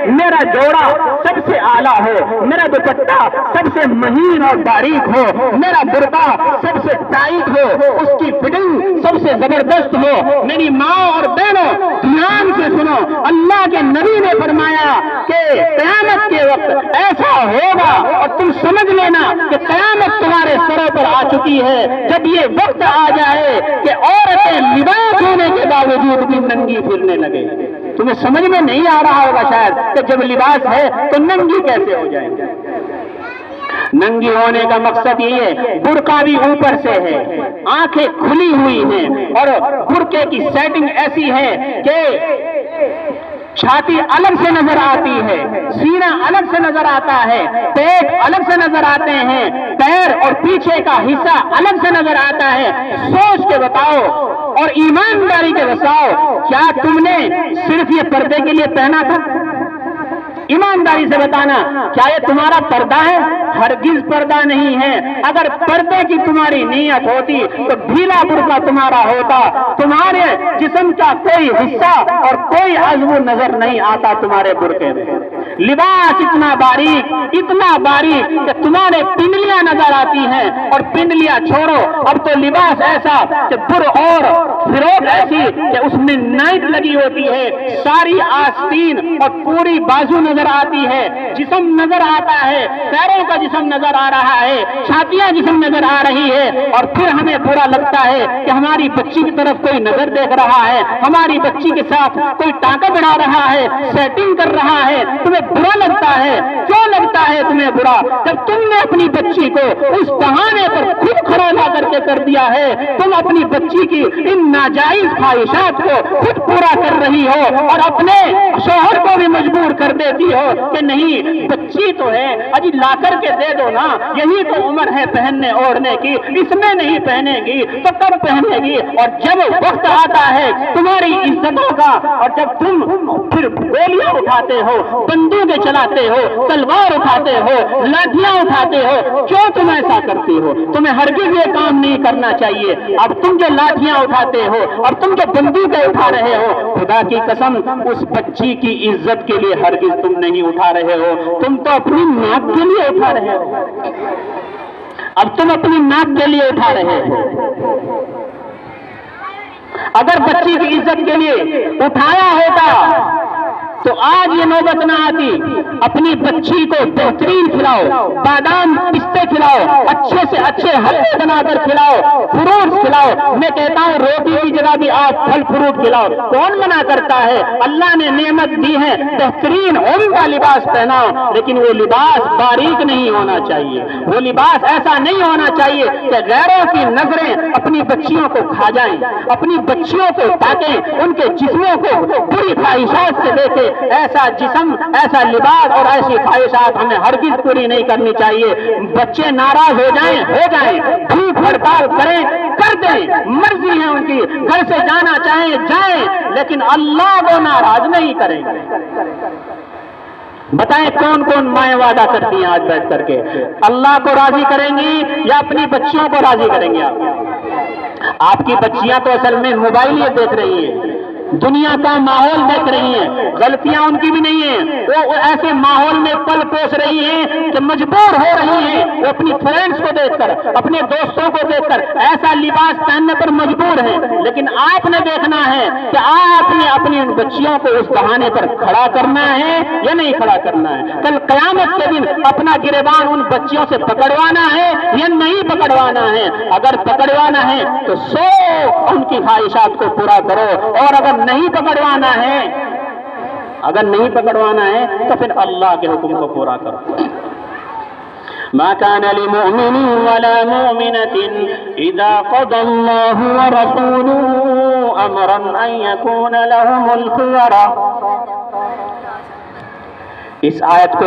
میرا جوڑا سب سے اعلیٰ ہو، میرا دوپٹہ سب سے مہین اور باریک ہو، میرا برقع سب سے ٹائٹ ہو، اس کی فٹنگ سب سے زبردست ہو۔ میری ماں اور بہنوں دھیان سے سنو، اللہ کے نبی نے فرمایا کہ قیامت کے وقت ایسا ہوگا اور تم سمجھ لینا کہ قیامت تمہارے سروں پر آ چکی ہے، جب یہ وقت آ جائے کہ عورتیں لباس ہونے کے باوجود بھی ننگی پھرنے لگے۔ تمہیں سمجھ میں نہیں آ رہا ہوگا شاید کہ جب لباس ہے تو ننگی کیسے ہو جائے گی۔ ننگی ہونے کا مقصد یہ ہے، برقع بھی اوپر سے ہے، آنکھیں کھلی ہوئی ہیں، اور برقعے کی سیٹنگ ایسی ہے کہ چھاتی الگ سے نظر آتی ہے، سینہ الگ سے نظر آتا ہے، پیٹ الگ سے نظر آتے ہیں، پیر اور پیچھے کا حصہ الگ سے نظر آتا ہے۔ سوچ کے بتاؤ اور ایمانداری کے بتاؤ، کیا تم نے صرف یہ پردے کے لیے پہنا تھا؟ ایمانداری سے بتانا، کیا یہ تمہارا پردہ ہے؟ ہرگز پردہ نہیں ہے۔ اگر پردے کی تمہاری نیت ہوتی تو ڈھیلا برقع تمہارا ہوتا، تمہارے جسم کا کوئی حصہ اور کوئی عضو نظر نہیں آتا تمہارے برقعے میں۔ لباس اتنا باریک کہ تمہارے پنڈلیاں نظر آتی ہیں، اور پنڈلیاں چھوڑو، اب تو لباس ایسا کہ بر اور فروٹ ایسی کہ اس میں نائٹ لگی ہوتی ہے، ساری آستین اور پوری بازو نظر آتی ہے، جسم نظر آتا ہے، پیروں کا جسم نظر آ رہا ہے، چھاتیاں جسم نظر آ رہی ہے، اور پھر ہمیں برا لگتا ہے کہ ہماری بچی کی طرف کوئی نظر دیکھ رہا ہے، ہماری بچی کے ساتھ کوئی ٹانکا بڑھا رہا ہے، سیٹنگ کر رہا ہے۔ تمہیں برا لگتا ہے، کیوں لگتا ہے تمہیں برا؟ جب تم نے اپنی بچی کو اس بہانے پر خود کھڑا لا کر کے کر دیا ہے، تم اپنی بچی کی ان ناجائز خواہشات کو خود پورا کر رہی ہو، اور اپنے شوہر کو بھی مجبور کر دیتی ہو کہ نہیں بچی تو ہے، ابھی لا کر کے دے دو نا، یہی تو عمر ہے پہننے اوڑھنے کی، اس میں نہیں پہنے گی تو کب پہنے گی؟ اور جب وقت آتا ہے تمہاری عزتوں کا، اور جب تم پھر گولیاں اٹھاتے ہو، بندوقیں چلاتے ہو، تلوار اٹھاتے ہو، لاٹھیاں اٹھاتے ہو، کیوں تم ایسا کرتی ہو؟ تمہیں ہرگز یہ کام نہیں کرنا چاہیے۔ اب تم جو لاٹھیاں اٹھاتے ہو، اب تم جو بندوقیں اٹھا رہے ہو، خدا کی قسم اس بچی کی عزت کے لیے ہرگز تم نہیں اٹھا رہے ہو، تم تو اپنی ناک کے لیے اٹھا رہے ہو۔ اب تم اپنی ناک کے لیے اٹھا رہے ہو۔ اگر بچی کی عزت کے لیے اٹھایا ہوتا تو آج یہ نوبت نہ آتی۔ اپنی بچی کو بہترین کھلاؤ، بادام پستے کھلاؤ، اچھے سے اچھے حلوے بنا کر کھلاؤ، فروٹس کھلاؤ۔ میں کہتا ہوں روٹی کی جگہ بھی آپ پھل فروٹ کھلاؤ، کون منع کرتا ہے؟ اللہ نے نعمت دی ہے، بہترین عمدہ لباس پہناؤ، لیکن وہ لباس باریک نہیں ہونا چاہیے، وہ لباس ایسا نہیں ہونا چاہیے کہ غیروں کی نظریں اپنی بچیوں کو کھا جائیں، اپنی بچیوں کو تاکیں، ان کے جسموں کو بری خواہشات سے دیکھیں۔ ایسا جسم، ایسا لباس اور ایسی خواہشات ہمیں ہرگز پوری نہیں کرنی چاہیے۔ بچے ناراض ہو جائیں، بھوک ہڑتال کریں، کر دیں، مرضی ہے ان کی، گھر سے جانا چاہیں جائیں، لیکن اللہ کو ناراض نہیں کریں گے۔ بتائیں کون کون مائیں وعدہ کرتی ہیں آج بیٹھ کر کے؟ اللہ کو راضی کریں گی یا اپنی بچیوں کو راضی کریں گے؟ آپ کی بچیاں تو اصل میں موبائل یہ دیکھ رہی ہیں، دنیا کا ماحول دیکھ رہی ہیں، غلطیاں ان کی بھی نہیں ہیں، وہ ایسے ماحول میں پل پوس رہی ہیں کہ مجبور ہو رہی ہیں، وہ اپنی فرینڈز کو دیکھ کر، اپنے دوستوں کو دیکھ کر ایسا لباس پہننے پر مجبور ہیں۔ لیکن آپ نے دیکھنا ہے کہ آپ نے اپنی ان بچیوں کو اس بہانے پر کھڑا کرنا ہے یا نہیں کھڑا کرنا ہے۔ کل قیامت کے دن اپنا گریبان ان بچیوں سے پکڑوانا ہے یا نہیں پکڑوانا ہے؟ اگر پکڑوانا ہے تو سو ان کی خواہشات کو پورا کرو، اور اگر نہیں پکڑوانا ہے تو پھر اللہ کے حکم کو پورا کرو۔ ما كان لمؤمن ولا مؤمنة إذا قضى الله ورسوله أمرا أن يكون لهم الخيرة۔ اس آیت کو